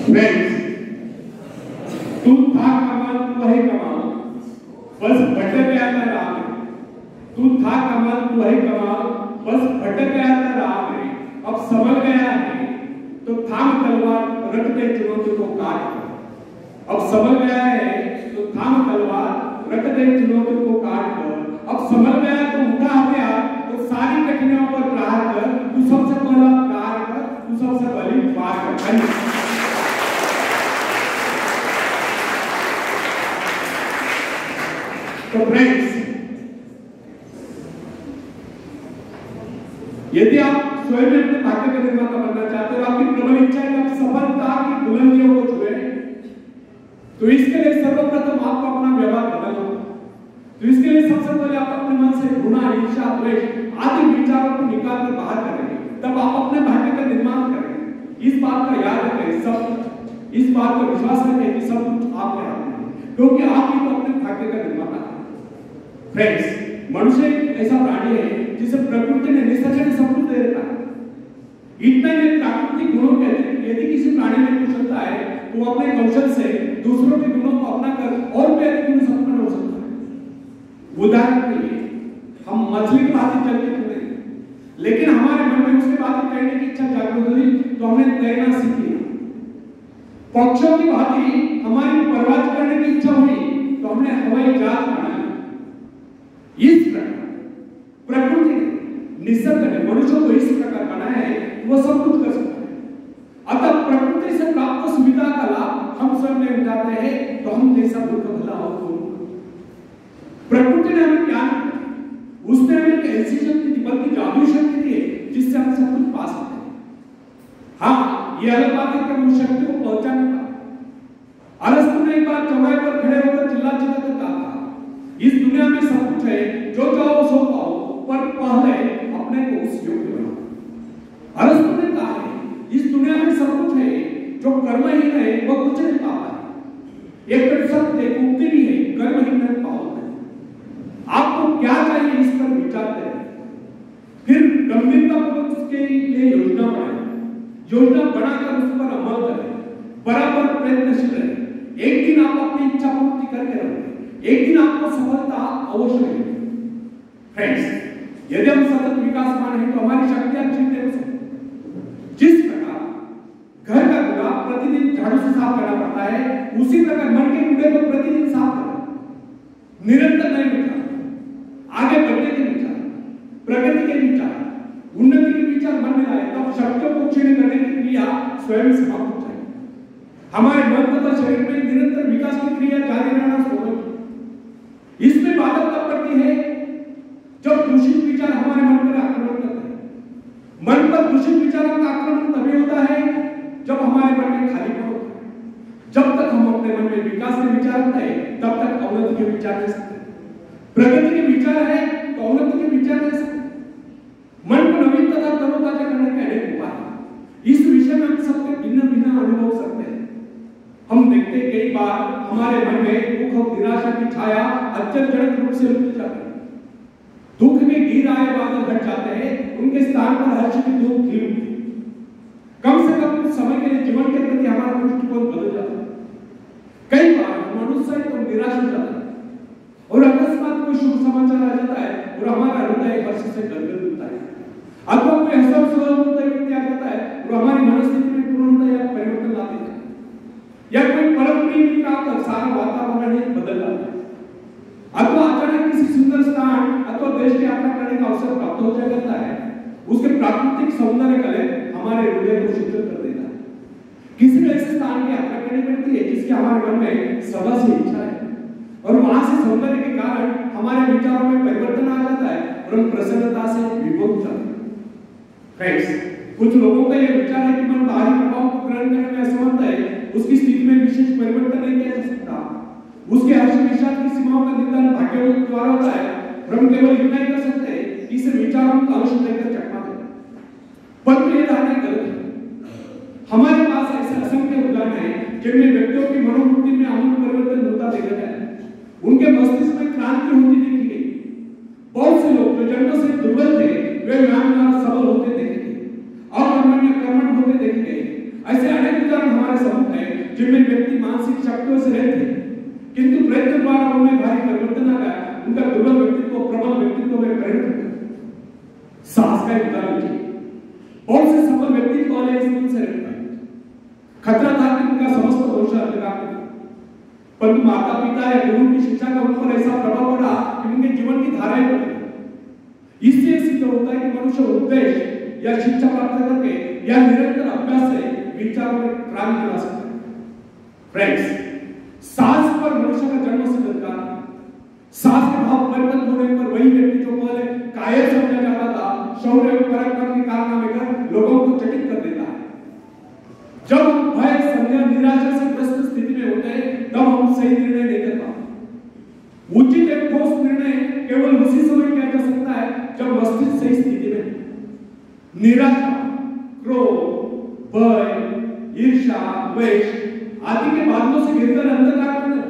Friends, तू था कमाल तू है कमाल, बस भटक गया था राह में। तू था कमाल तू है कमाल, बस भटक गया था राह में। अब संभल गया है तो थाम तलवार, रख दे चुनौती को काट कर। अब संभल गया है तो थाम तलवार, रख दे चुनौती को काट कर। अब संभल गया तो उठा हथियार, तो सारी कठिनाइयों पर प्रहार कर। तू सबसे पहला प्रहार कर, तू सबसे पहली वार कर। तो फ्रेंड्स, यदि आप स्वयं में अपने भाग्य का निर्माता बनना चाहते हो, आपकी प्रबल इच्छा है कि आप सफलता की बुलंदियों को छुए, तो इसके लिए सर्वप्रथम आपको अपना व्यवहार बदलना होगा। तो इसके लिए सबसे पहले आप अपने मन से घृणा, ईर्ष्या, द्वेष आदि विचारों को निकाल कर बाहर करेंगे, तब आप अपने भाग्य का निर्माण करेंगे। इस बात का याद रखें, सब इस बात पर विश्वास रखें कि सब कुछ आपके हाथ में है, क्योंकि आप ही तो अपने भाग्य का निर्माता हैं। फ्रेंड्स, मनुष्य एक ऐसा प्राणी है जिसे प्रकृति ने निसर्ग ने सब कुछ दे रखा है। इतना ही प्राकृतिक गुणों के यदि किसी प्राणी में कुशलता है तो वो अपने कौशल से दूसरों के गुणों को अपना कर और भी अधिक गुण संपन्न हो सकता है। उदाहरण के लिए हम मछली की भांति चल के घूमे, लेकिन हमारे मन में उसके बाद तैरने की इच्छा जागृत हुई तो हमने तैरना सीख लिया। पक्षियों की भांति हमारी परवाज करने की इच्छा हुई तो हमने हवाई जहाज बना लिया। इस प्रकार प्रकृति ने, निसर्ग ने मनुष्य को इस प्रकार बनाया है कि वो सब कुछ कर सकता है। अतः प्रकृति से प्राप्त सुविधा का लाभ हम स्वयं में उठाते हैं तो हम जैसा बुद्ध भला हो। प्रकृति ने हमें ज्ञान, उसने हमें ऐसी शक्ति दी, बल्कि जादू शक्ति दी है जिससे हम सब कुछ पा सकते हैं। हाँ, ये अलग बात है कि हम उस शक्ति को पहचान पाए। अरस्तु ने एक बार चौराहे पर खड़े होकर चिल्ला कर कहा था, इस दुनिया में सब कुछ है, जो चाहो सो पाओ, पर पहले अपने को उस योग्य बनाओ। अरस्तु ने कहा है, इस दुनिया में सब कुछ है, जो कर्महीन है वह कुछ नहीं पा पाए। एक प्रतिशत एक उक्ति भी है, कर्महीन नहीं पाओ। आपको क्या चाहिए इस पर विचार करें, फिर गंभीरतापूर्वक उसके लिए योजना बनाएं। योजना बनाकर उस पर अमल करें, बराबर प्रयत्नशील रहें। एक दिन आप अपनी इच्छा पूर्ति करके रहोगे, एक दिन आपको सफलता अवश्य मिलेगी। फ्रेंड्स, यदि हम सतत विकासमान हैं तो हमारी शक्तियां छिपते हो सकती। जिस प्रकार घर का कूड़ा प्रतिदिन झाड़ू से साफ करना पड़ता है, उसी प्रकार मन के कूड़े को प्रतिदिन साफ करें। निरंतर नहीं विचार, आगे बढ़ने के विचार, प्रगति के विचार, उन्नति के विचार मन में लाए, तब शक्तियों को क्षीण करने की क्रिया स्वयं समाप्त हो जाएगी। हमारे मन तथा शरीर में निरंतर विकास की क्रिया जारी रहना स्वाभाविक। इसमें बाधक तब पड़ती है जब दूषित विचार हमारे मन पर आक्रमण करते हैं। मन पर दूषित विचारों का आक्रमण तभी होता है जब हमारे मन में खालीपन होता है। जब तक हम अपने मन में विकास के विचार होते हैं, तब तक अवनति के विचार रह सकते हैं। प्रगति के विचार है तो अवनति के विचार रह सकते हैं। मन को नवीन तथा तरोताजा करने के अनेक उपाय हैं। इस विषय में हम सबके भिन्न भिन्न अनुभव सकते हैं। हम देखते हैं कई बार हमारे मन में दुख और निराशा की छाया आश्चर्यजनक रूप से लुट जाती है। दुख के घिर आए बादल हट जाते हैं, उनके स्थान पर हर्ष की धूप खिल उठती है। कम से कम कुछ समय के लिए जीवन के प्रति हमारा दृष्टिकोण बदल जाता है। कई बार हम अनुत्साहित और निराश हो जाते हैं और अकस्मात कोई शुभ समाचार आ जाता है और हमारा हृदय हर्ष से गदगद होता है। अथवा कोई ऐसा व्यक्ति आ जाता है और हमारी मनस्थिति में पूर्णतः परिवर्तन ला देता है, या कोई परम प्रेमी का आकर सारा वातावरण ही बदल जाता है। अथवा अचानक किसी सुंदर स्थान अथवा देश की यात्रा करने का अवसर प्राप्त हो जाता है, उसके प्राकृतिक सौंदर्य कले हमारे हृदय को शीतल कर देता है। किसी ऐसे स्थान की यात्रा करनी पड़ती है जिसकी हमारे मन में सदा से इच्छा है, और वहां से सौंदर्य के कारण हमारे विचारों में परिवर्तन आ जाता है और हम प्रसन्नता से विभोर हो जाते हैं। फ्रेंड्स, कुछ लोगों का यह विचार है कि मन बाहरी प्रभाव को ग्रहण करने में असमर्थ है, उसकी स्थिति में विशेष परिवर्तन नहीं किया जा सकता, उसके हर्ष विषाद की सीमाओं का निर्धारण भाग्य द्वारा होता है, और हम केवल इतना ही कर सकते हैं कि इस विचारों का अंश लेकर चकमा दें। परंतु यह धारणा गलत है। हमारे पास ऐसे असंख्य उदाहरण हैं जिनमें व्यक्तियों की मनोवृत्ति में आमूल परिवर्तन होता देखा गया है। उनके मस्तिष्क में क्रांति होती देखी गई। बहुत से लोग जो जन्म से दुर्बल थे, वे ज्ञान द्वारा सबल होते देखे गए और कर्मण्य कर्मठ होते देखे गए। ऐसे अनेक उदाहरण हमारे सम्मुख है जिनमें व्यक्ति मानसिक शक्तियों से रहते हैं, किंतु प्रयत्न द्वारा उनमें भारी परिवर्तन आ गया, उनका दुर्बल व्यक्तित्व प्रबल व्यक्तित्व में परिणत हुआ। साहस का उदाहरण लीजिए, बहुत से सफल व्यक्ति कॉलेज स्कूल से रहते हैं, खतरा था कि उनका समस्त भविष्य अंधकार में, परंतु माता पिता या गुरु की शिक्षा का उन पर ऐसा प्रभाव पड़ा कि उनके जीवन की धाराएं बदली। इससे सिद्ध होता है कि मनुष्य उपदेश या शिक्षा प्राप्त करके या निरंतर अभ्यास से विचारों में क्रांति ला सकता है। फ्रेंड्स, साहस पर मनुष्य का जन्म सिद्ध अधिकार है। साहस के भाव परिपक्व होने पर वही व्यक्ति जो पहले कायर समझा जाता था, शौर्य और पराक्रम के कारनामे कर लोगों को चकित कर देता है। जब हम भय, संदेह, निराशा से ग्रस्त स्थिति में होते हैं, तब हम सही निर्णय नहीं कर पाते। उचित एवं ठोस निर्णय केवल उसी समय किया जा सकता है जब मस्तिष्क सही स्थिति में। निराशा, क्रोध, भय, ईर्ष्या, द्वेष आदि के बादलों से घिरकर अंधकार में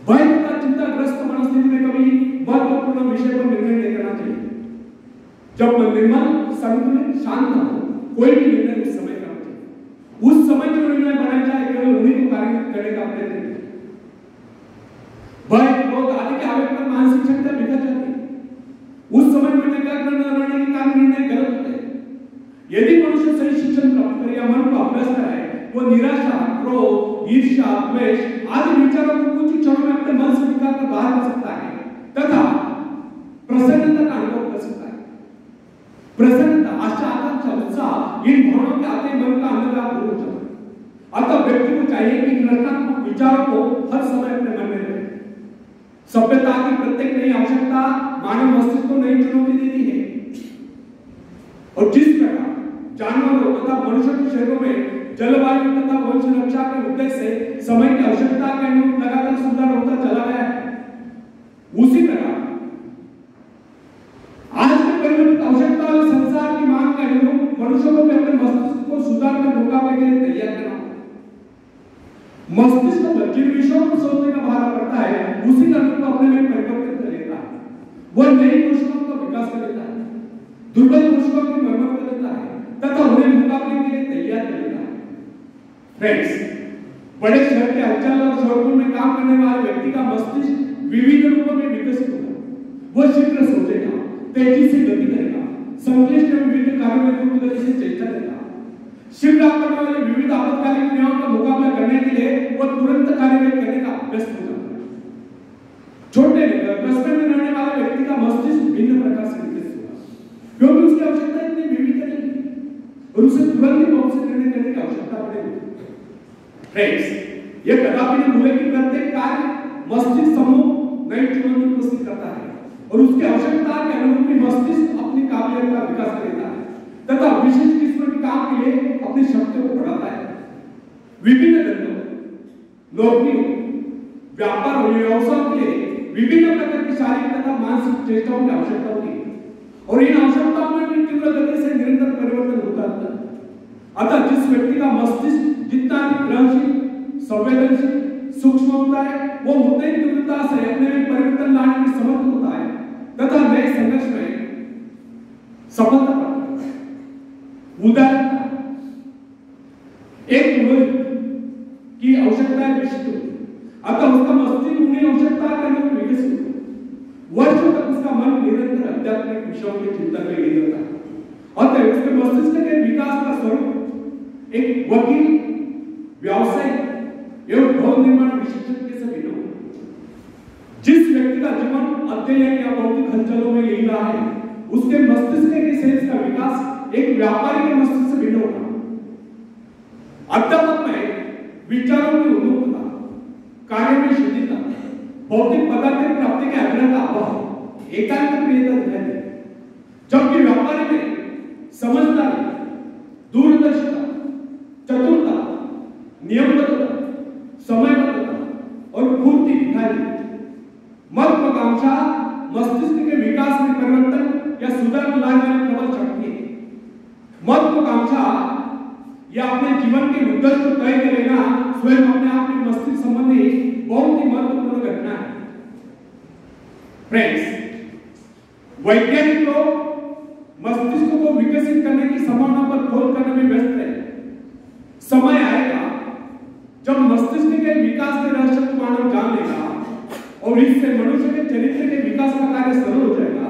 भय तथा चिंताग्रस्त मनस्थिति में कभी महत्वपूर्ण विषय पर निर्णय नहीं करना चाहिए। जब मन निर्मल, संतुलित, शांत हो, कोई भी निर्णय उस समय करना चाहिए। उस समय जो निर्णय बनाया जाए केवल उन्हीं को कार्य करने का प्रयत्न करें। भय, क्रोध आदि के आवेग पर मानसिक शक्ति बिखर जाती है। उस समय निर्णय करने के कारण निर्णय गलत होते हैं। यदि मनुष्य सही शिक्षण प्राप्त करे या मन को अभ्यास कराए, वो निराशा, क्रोध, ईर्ष्या, द्वेष आदि विचारों को कुछ क्षणों में अपने मन से निकाल कर बाहर कर सकता है तथा प्रसन्नता का अनुभव कर सकता है। प्रसन्नता, आशा, आकांक्षा, उत्साह इन भावनाओं के आते मन का अंधकार दूर हो जाता है। अतः व्यक्ति को चाहिए कि नकारात्मक विचारों को हर समय अपने मन में रखे। सभ्यता की प्रत्येक नई आवश्यकता मानव मस्तिष्क को नई चुनौती देती है, और जिस प्रकार जानवरों तथा मनुष्यों के शरीरों में जलवायु तथा वंश रक्षा के उद्देश्य से समय की आवश्यकता के अनुरूप लगातार सुधार होता चला गया है, उसी प्रकार आज के परिवर्तित आवश्यकता और संसार की मांग के अनुरूप मनुष्यों को अपने मस्तिष्क को सुधार कर मुकाबले के लिए तैयार करना। मस्तिष्क पर जिन विषयों पर सोचने का भार पड़ता है, उसी का अनुरूप अपने में परिवर्तित कर लेता है। वह नई कोशिशों का विकास कर लेता है, दुर्बल कोशिशों की मरम्मत कर लेता है तथा उन्हें मुकाबले के लिए तैयार कर लेता है। फ्रेंड्स, बड़े शहर के हलचल और शोरगुल में काम करने वाले व्यक्ति का मस्तिष्क विविध रूपों में विकसित होगा। वह शीघ्र सोचेगा, तेजी से गति करेगा, संक्लिष्ट एवं विविध कार्यों में द्रुत गति से चेष्टा करेगा। शीघ्र करने वाले विविध आपातकालीन क्रियाओं का मुकाबला करने के लिए वह तुरंत कार्रवाई करने का व्यस्त हो जाता है। छोटे कस्बे में रहने वाले व्यक्ति का मस्तिष्क भिन्न प्रकार से विकसित होगा, क्योंकि उसकी आवश्यकता इतनी विविध नहीं और उसे तुरंत ही बहुत से निर्णय करने की आवश्यकता पड़ेगी। फ्रेंड्स, यह कदापि नहीं भूलें कि प्रत्येक कार्य मस्तिष्क समूह नई चुनौती प्रस्तुत करता है और उसकी आवश्यकता के अनुरूप ही मस्तिष्क अपनी काबिलियत का विकास करता है तथा विशेष किस्म के काम के लिए अपनी शक्तियों को बढ़ाता है। विभिन्न धंधों, नौकरियों, व्यापार और व्यवसायों के लिए विभिन्न प्रकार की शारीरिक तथा मानसिक चेष्टाओं की आवश्यकता होती है और इन आवश्यकताओं में भी तीव्र गति से निरंतर परिवर्तन होता रहता है। अतः जिस व्यक्ति का मस्तिष्क जितना ग्रहणशील, संवेदनशील, सूक्ष्म होता है, वो उतनी तीव्रता से अपने में परिवर्तन लाने में समर्थ होता है तथा नए संघर्ष में सफलता प्राप्त करता है। उदाहरण, एक पुरोहित की आवश्यकताएं विशिष्ट होती है, अतः उसका मस्तिष्क उन्हीं आवश्यकता के अनुरूप विकसित होता है। वर्षों तक उसका मन निरंतर आध्यात्मिक विषयों की चिंता में लगा रहता है। अतः उसके मस्तिष्क के विकास का स्वरूप एक वकील, व्यावसायिक एवं भवन निर्माण विशेषज्ञ से भिन्न होगा। जिस व्यक्ति का जीवन अध्ययन या भौतिक हलचलों में यही रहा है, उसके मस्तिष्क के शेष का विकास एक व्यापारी के मस्तिष्क से भिन्न होगा। अध्यात्म में विचारों की उन्मुखता, कार्य में शिथिलता, भौतिक पदार्थ की प्राप्ति के आग्रह का अभाव, एकांत प्रियता दिखाई देती, जबकि व्यापारी में समझदारी, दूरदर्शिता, चतुरता, नियमबद्धता, समयबद्धता और पूर्ति दिखाई देती। महत्वाकांक्षा मस्तिष्क के विकास में परिवर्तन या सुधार लाने वाली प्रबल शक्ति है। महत्वाकांक्षा या अपने जीवन के उद्देश्य को तय कर लेना स्वयं अपने आप में मस्तिष्क संबंधी बहुत ही महत्वपूर्ण घटना है। फ्रेंड्स, वैज्ञानिक लोग मस्तिष्क को विकसित करने की संभावना पर खोज करने में व्यस्त हैं। समय आएगा जब मस्तिष्क के विकास के रहस्य को मानव जान लेगा और इससे मनुष्य के चरित्र के विकास का कार्य सरल हो जाएगा,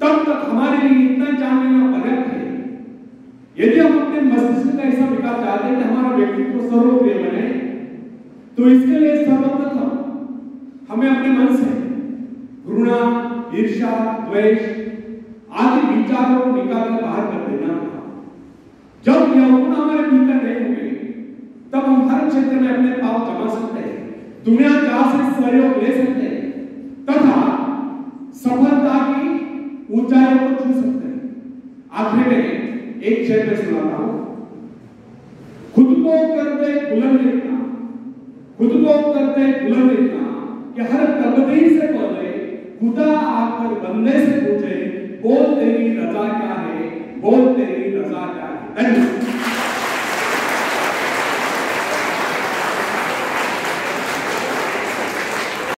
तब तक हमारे लिए इतना जान लेना पर्याप्त है। यदि हम अपने मस्तिष्क का ऐसा विकास चाहते हैं कि हमारा व्यक्तित्व सर्वप्रिय बने, तो इसके लिए सर्वप्रथम हमें अपने मन से घृणा, ईर्ष्या, द्वेष आदि विचारों को निकालकर बाहर कर देना होगा। जब यह गुण हमारे भीतर नहीं होंगे, तब हम हर क्षेत्र में अपने पांव जमा सकते हैं, दुनिया जहां से सहयोग ले सकते हैं तथा सफलता की ऊंचाइयों को छू सकते हैं। आखिर में एक शेर में सुनाता हूं, खुद को करते बुलंद इतना, खुद को करते बुलंद इतना कि हर तकदीर से पहले खुदा आकर बंदे से पूछे, बोल तेरी रजा क्या है, बोल तेरी रजा क्या है। धन्यवाद।